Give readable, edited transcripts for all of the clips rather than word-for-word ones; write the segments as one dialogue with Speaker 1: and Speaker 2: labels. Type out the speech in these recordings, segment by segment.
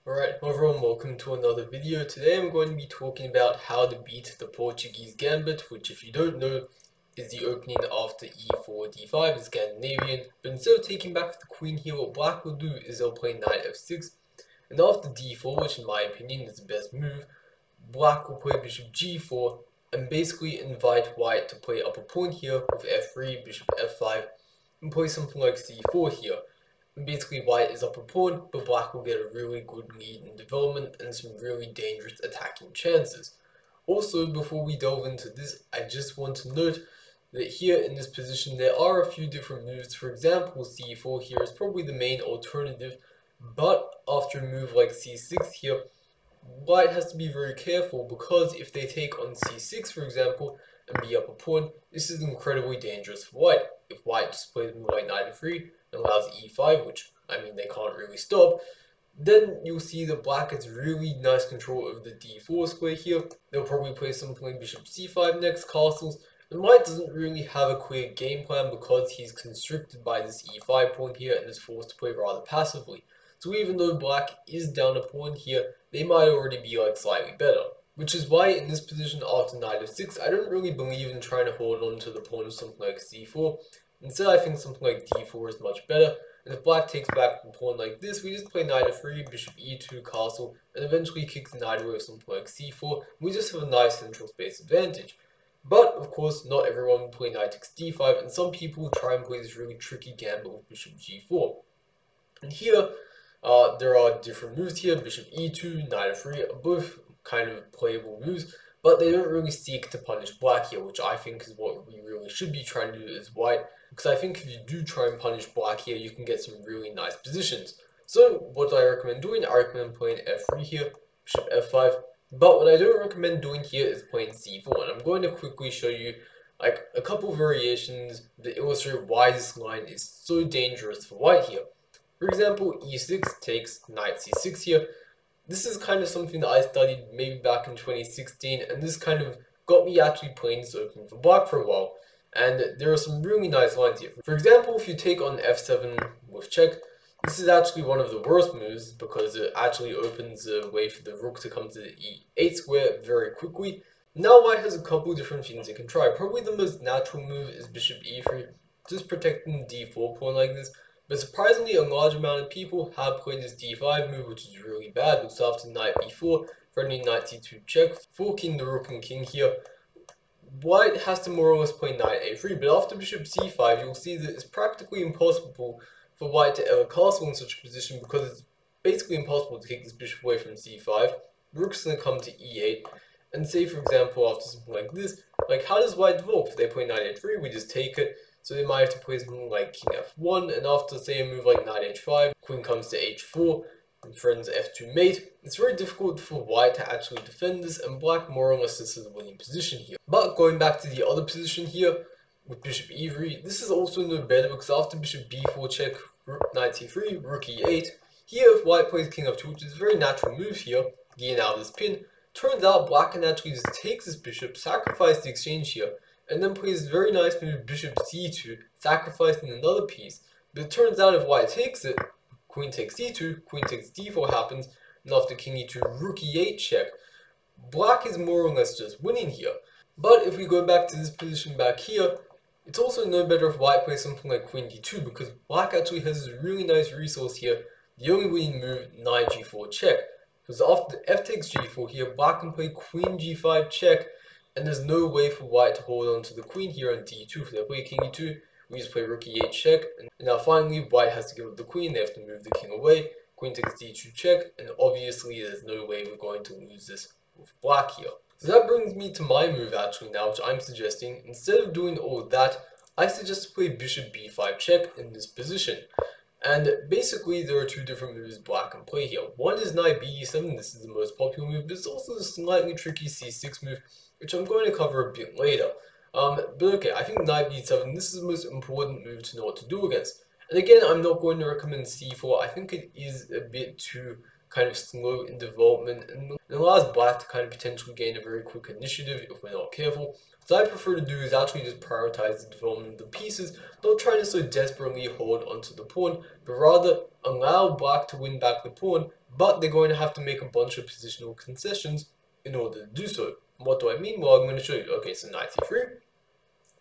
Speaker 1: Alright, hello everyone, welcome to another video. Today I'm going to be talking about how to beat the Portuguese Gambit, which if you don't know, is the opening after e4, d5, is Scandinavian. But instead of taking back the queen here, what black will do is they'll play knight f6, and after d4, which in my opinion is the best move, black will play bishop g4, and basically invite white to play up a pawn here with f3, bishop f5, and play something like c4 here. And basically white is up a pawn, but black will get a really good lead in development and some really dangerous attacking chances. Also, before we delve into this, I just want to note that here in this position there are a few different moves. For example, c4 here is probably the main alternative, but after a move like c6 here, white has to be very careful, because if they take on c6 for example and be up a pawn, this is incredibly dangerous for white. If white just plays a move like knight f3 and allows e5, which I mean they can't really stop, then you'll see that black has really nice control over the d4 square here. They'll probably play something like bishop c5 next, castles, and white doesn't really have a clear game plan because he's constricted by this e5 pawn here and is forced to play rather passively. So even though black is down a pawn here, they might already be like slightly better. Which is why in this position after knight f6, I don't really believe in trying to hold on to the pawn of something like c4. Instead, I think something like d4 is much better, and if black takes back the pawn like this, we just play knight f3, bishop e2, castle, and eventually kick the knight away with something like c4. We just have a nice central space advantage. But, of course, not everyone will play knight takes d5, and some people try and play this really tricky gambit with bishop g4. And here, there are different moves here. Bishop e2, knight f3 are both kind of playable moves, but they don't really seek to punish black here, which I think is what we really should be trying to do as white, because I think if you do try and punish black here, you can get some really nice positions. So what do I recommend doing? I recommend playing f3 here, bishop f5, but what I don't recommend doing here is playing c4, and I'm going to quickly show you like a couple variations that illustrate why this line is so dangerous for white here. For example, e6 takes knight c6 here. This is kind of something that I studied maybe back in 2016, and this kind of got me actually playing this opening for black for a while. And there are some really nice lines here. For example, if you take on f7 with check, this is actually one of the worst moves because it actually opens a way for the rook to come to the e8 square very quickly. Now white has a couple different things it can try. Probably the most natural move is bishop e3, just protecting the d4 pawn like this. But surprisingly, a large amount of people have played this d5 move, which is really bad, because after knight b4, threatening knight c2 check, forking the rook and king here, white has to more or less play knight a3, but after bishop c5, you'll see that it's practically impossible for white to ever castle in such a position, because it's basically impossible to kick this bishop away from c5. The rook's going to come to e8, and say for example after something like this, like how does white develop? If they play knight a3, we just take it. So they might have to play something like king f1, and after say a move like knight h5, queen comes to h4, and threatens f2 mate. It's very difficult for white to actually defend this, and black more or less this is a winning position here. But going back to the other position here, with bishop e3, this is also no better, because after bishop b4 check, knight c3, rook e8, here if white plays king f2, which is a very natural move here, getting out of this pin, turns out black can actually just take this bishop, sacrifice the exchange here, and then plays very nice move bishop c2, sacrificing another piece. But it turns out if white takes it, queen takes c2, queen takes d4 happens, and after king e2, rook e8 check. Black is more or less just winning here. But if we go back to this position back here, it's also no better if white plays something like queen d2, because black actually has this really nice resource here, the only winning move, knight g4 check. Because after f takes g4 here, black can play queen g5 check, and there's no way for white to hold on to the queen here on d2. If they play king e2, we just play rook e8 check, and now finally white has to give up the queen, they have to move the king away, queen takes d2 check, and obviously there's no way we're going to lose this with black here. So that brings me to my move actually now, which I'm suggesting. Instead of doing all that, I suggest to play bishop b5 check in this position. And basically there are two different moves black can play here. One is knight b7, this is the most popular move, but it's also a slightly tricky c6 move, which I'm going to cover a bit later. But okay, I think knight b7, this is the most important move to know what to do against. And again, I'm not going to recommend c4, I think it is a bit too kind of slow in development, and it allows black to kind of potentially gain a very quick initiative if we're not careful. What I prefer to do is actually just prioritize the development of the pieces, not trying to so desperately hold onto the pawn, but rather allow black to win back the pawn, but they're going to have to make a bunch of positional concessions in order to do so. What do I mean? Well, I'm going to show you. Okay, so knight c3,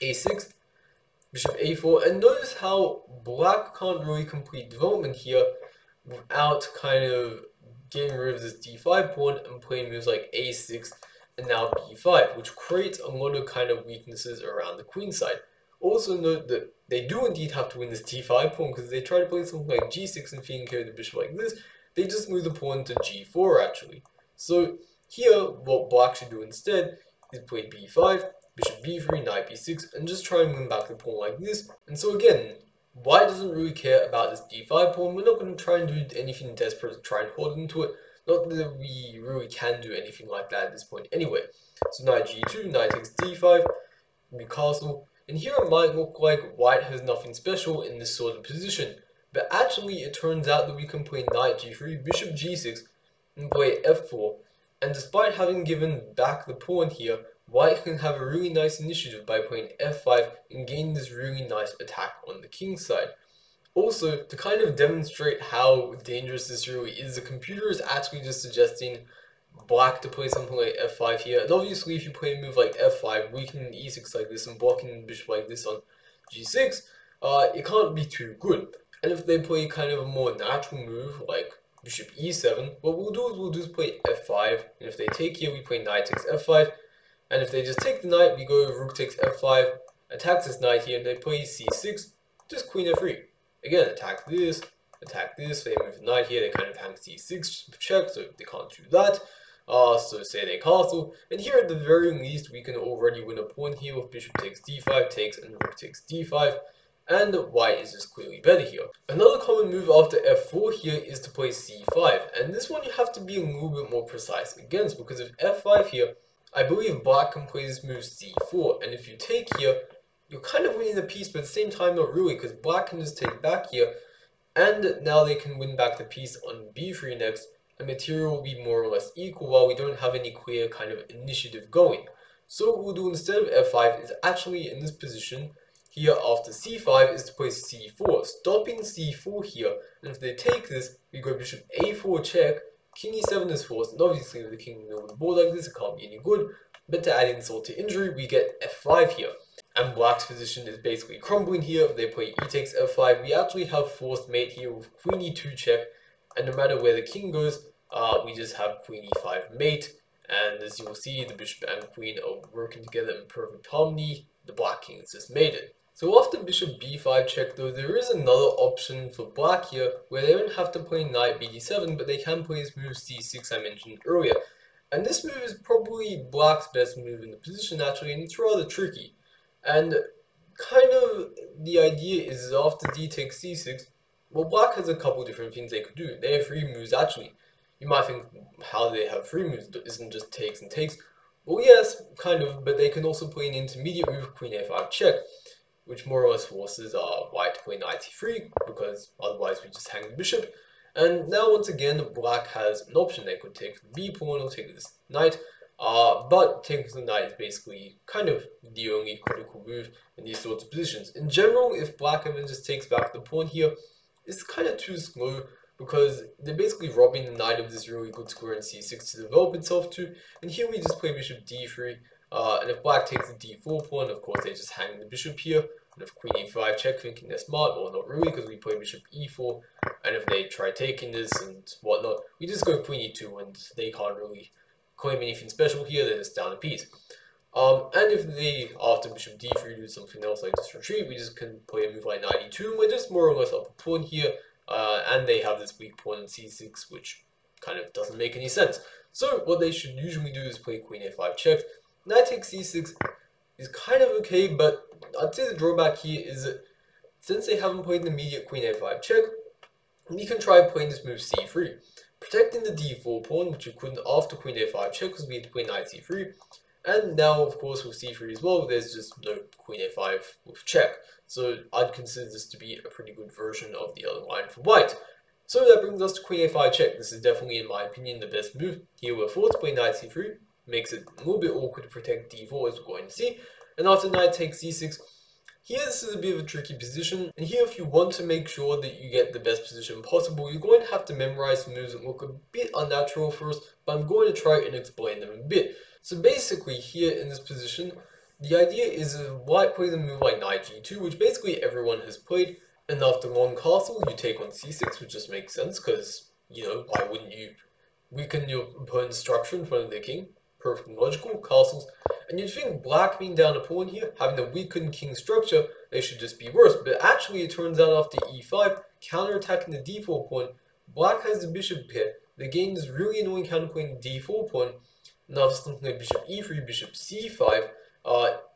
Speaker 1: a6, bishop a4, and notice how black can't really complete development here without kind of getting rid of this d5 pawn and playing moves like a6 and now b5, which creates a lot of kind of weaknesses around the queen side. Also note that they do indeed have to win this d5 pawn, because they try to play something like g6 and feed and carry the bishop like this, they just move the pawn to g4 actually. So here, what black should do instead is play b5, bishop b3, knight b6, and just try and win back the pawn like this. And so again, white doesn't really care about this d5 pawn. We're not going to try and do anything desperate to try and hold into it. Not that we really can do anything like that at this point anyway. So knight g2, knight takes d5, we castle. And here it might look like white has nothing special in this sort of position. But actually it turns out that we can play knight g3, bishop g6, and play f4. And despite having given back the pawn here, white can have a really nice initiative by playing f5 and gain this really nice attack on the king side. Also, to kind of demonstrate how dangerous this really is, the computer is actually just suggesting black to play something like f5 here. And obviously if you play a move like f5, weakening e6 like this and blocking the bishop like this on g6, it can't be too good. And if they play kind of a more natural move like bishop e7, what we'll do is we'll just play f5, and if they take here, we play knight takes f5, and if they just take the knight, we go rook takes f5, attacks this knight here, and they play c6, just queen f3. Again, attack this, they move the knight here, they kind of hang c6 check, so they can't do that. So say they castle, and here at the very least, we can already win a pawn here with bishop takes d5, takes, and rook takes d5. And white is just clearly better here. Another common move after f4 here is to play c5, and this one you have to be a little bit more precise against, because if f5 here, I believe black can play this move c4, and if you take here, you're kind of winning the piece, but at the same time not really, because black can just take back here, and now they can win back the piece on b3 next, and material will be more or less equal while we don't have any clear kind of initiative going. So what we'll do instead of f5 is actually in this position, here after c5 is to play c4, stopping c4 here, and if they take this, we go bishop a4 check, king e7 is forced, and obviously with the king in the middle of the board like this, it can't be any good, but to add insult to injury, we get f5 here. And black's position is basically crumbling here. If they play e takes f5, we actually have forced mate here with queen e2 check, and no matter where the king goes, we just have queen e5 mate, and as you will see, the bishop and queen are working together in perfect harmony. The black king is just mated. So after bishop b5 check though, there is another option for black here, where they don't have to play knight bd7, but they can play this move c6 I mentioned earlier. And this move is probably black's best move in the position actually, and it's rather tricky. And kind of the idea is after d takes c6, well, black has a couple different things they could do. They have three moves actually. You might think, how do they have three moves? Isn't just takes and takes? Well, yes, kind of, but they can also play an intermediate move, queen a5 check, which more or less forces white to play knight e3, because otherwise we just hang the bishop. And now once again, black has an option. They could take the b pawn or take this knight, but taking the knight is basically kind of the only critical move in these sorts of positions. In general, if black ever just takes back the pawn here, it's kind of too slow, because they're basically robbing the knight of this really good square in c6 to develop itself to, and here we just play bishop d3, and if black takes the d4 pawn, of course they just hang the bishop here, and if queen e5 check thinking they're smart, well not really, because we play bishop e4, and if they try taking this and whatnot, we just go queen e2, and they can't really claim anything special here, they're just down a piece. And if they, after bishop d3, do something else like just retreat, we just can play a move like knight e2, and we're just more or less up a pawn here, and they have this weak pawn in c6, which kind of doesn't make any sense. So what they should usually do is play queen a5 check. Knight takes c6 is kind of okay, but I'd say the drawback here is that since they haven't played an immediate queen a5 check, we can try playing this move c3, protecting the d4 pawn, which you couldn't after queen a5 check because we had to play knight c3. And now, of course, with c3 as well, there's just no queen a5 with check. So I'd consider this to be a pretty good version of the other line for white. So that brings us to queen a5 check. This is definitely, in my opinion, the best move. Here we're forced to play knight c3. Makes it a little bit awkward to protect d4, as we're going to see. And after knight takes c6, Here, this is a bit of a tricky position, and here if you want to make sure that you get the best position possible, you're going to have to memorize some moves that look a bit unnatural first, but I'm going to try and explain them a bit. So basically, here in this position, the idea is white plays a move like knight g2, which basically everyone has played, and after long castle, you take on c6, which just makes sense, because, you know, why wouldn't you weaken your opponent's structure in front of the king? Perfectly logical, castles. And you'd think black being down a pawn here, having a weakened king structure, they should just be worse. But actually it turns out after e5, counterattacking the d4 pawn, black has the bishop here. They gain this really annoying counterplaying the d4 pawn. Now after something like bishop e3, bishop c5,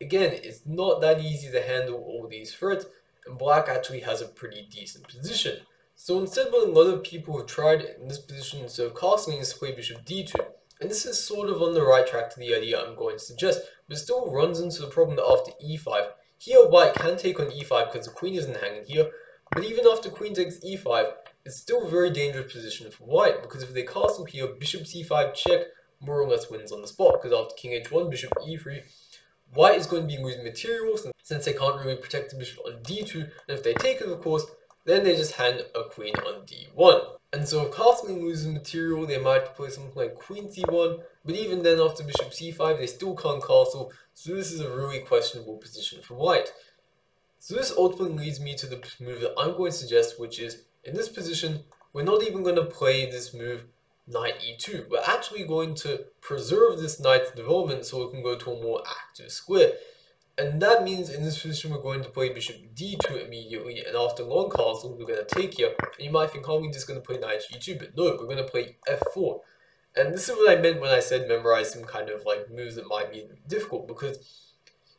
Speaker 1: again, it's not that easy to handle all these threats, and black actually has a pretty decent position. So instead what a lot of people have tried in this position instead of castling is to play bishop d2. And this is sort of on the right track to the idea I'm going to suggest, but still runs into the problem that after e5, here white can take on e5 because the queen isn't hanging here, but even after queen takes e5, it's still a very dangerous position for white, because if they castle here, bishop c5 check more or less wins on the spot, because after king h1, bishop e3, white is going to be losing material since they can't really protect the bishop on d2, and if they take it of course, then they just hand a queen on d1. And so if castling loses material, they might play something like queen c1, but even then after bishop c5, they still can't castle, so this is a really questionable position for white. So this ultimately leads me to the move that I'm going to suggest, which is, in this position, we're not even going to play this move knight e2. We're actually going to preserve this knight's development so it can go to a more active square. And that means in this position we're going to play bishop d2 immediately, and after long castle we're going to take here. And you might think, how are we just going to play knight g2? But no, we're going to play f4. And this is what I meant when I said memorize some kind of like moves that might be difficult, because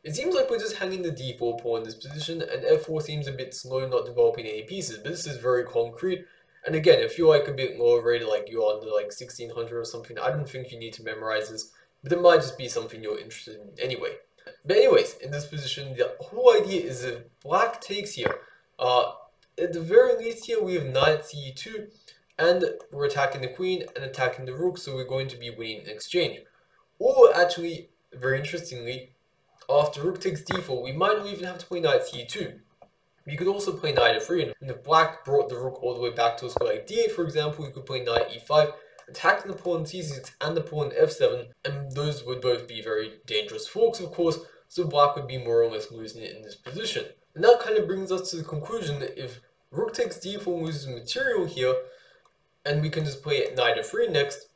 Speaker 1: it seems like we're just hanging the d4 pawn in this position, and f4 seems a bit slow, not developing any pieces, but this is very concrete. And again, if you're like a bit lower rated, like you're under like 1600 or something, I don't think you need to memorize this, but it might just be something you're interested in anyway. But anyways, in this position, the whole idea is if black takes here, at the very least here we have knight c2, and we're attacking the queen and attacking the rook, so we're going to be winning in exchange. Or actually, very interestingly, after rook takes d4, we might not even have to play knight c2. We could also play knight f3, and if black brought the rook all the way back to a square like d8, for example, we could play knight e5, attacking the pawn c6 and the pawn f7, and those would both be very dangerous forks, of course, so black would be more or less losing it in this position. And that kind of brings us to the conclusion that if rook takes d4 loses material here, and we can just play knight f3 next,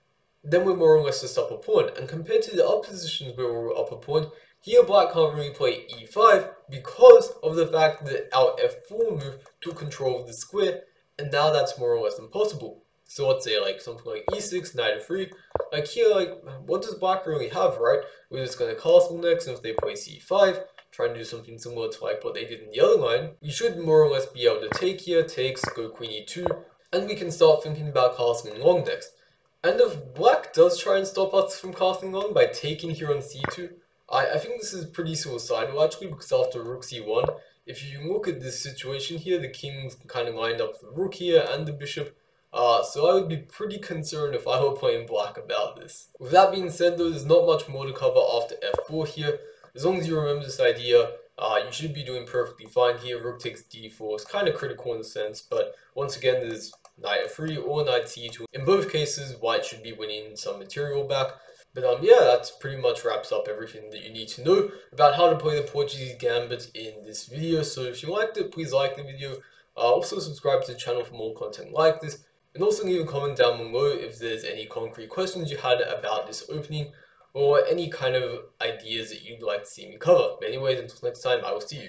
Speaker 1: then we're more or less just up a pawn. And compared to the other positions where we're up a pawn, here black can't really play e5 because of the fact that our f4 move took control of the square, and now that's more or less impossible. So let's say like something like e6, knight f3, like here, like what does black really have, right? We're just going to castle next, and if they play c5, trying to do something similar to like what they did in the other line, we should more or less be able to take here, takes, go queen e2, and we can start thinking about castling long next. And if black does try and stop us from castling long by taking here on c2, I think this is pretty suicidal actually, because after rook c1, if you look at this situation here, the king's kind of lined up the rook here and the bishop, so I would be pretty concerned if I were playing black about this. With that being said though, there's not much more to cover after f4 here. As long as you remember this idea, you should be doing perfectly fine here. Rook takes d4 is kind of critical in a sense, but once again there's knight f3 or knight c2. In both cases, white should be winning some material back. But yeah, that pretty much wraps up everything that you need to know about how to play the Portuguese Gambit in this video. So if you liked it, please like the video. Also subscribe to the channel for more content like this. And also leave a comment down below if there's any concrete questions you had about this opening, or any kind of ideas that you'd like to see me cover. But anyways, until next time, I will see you.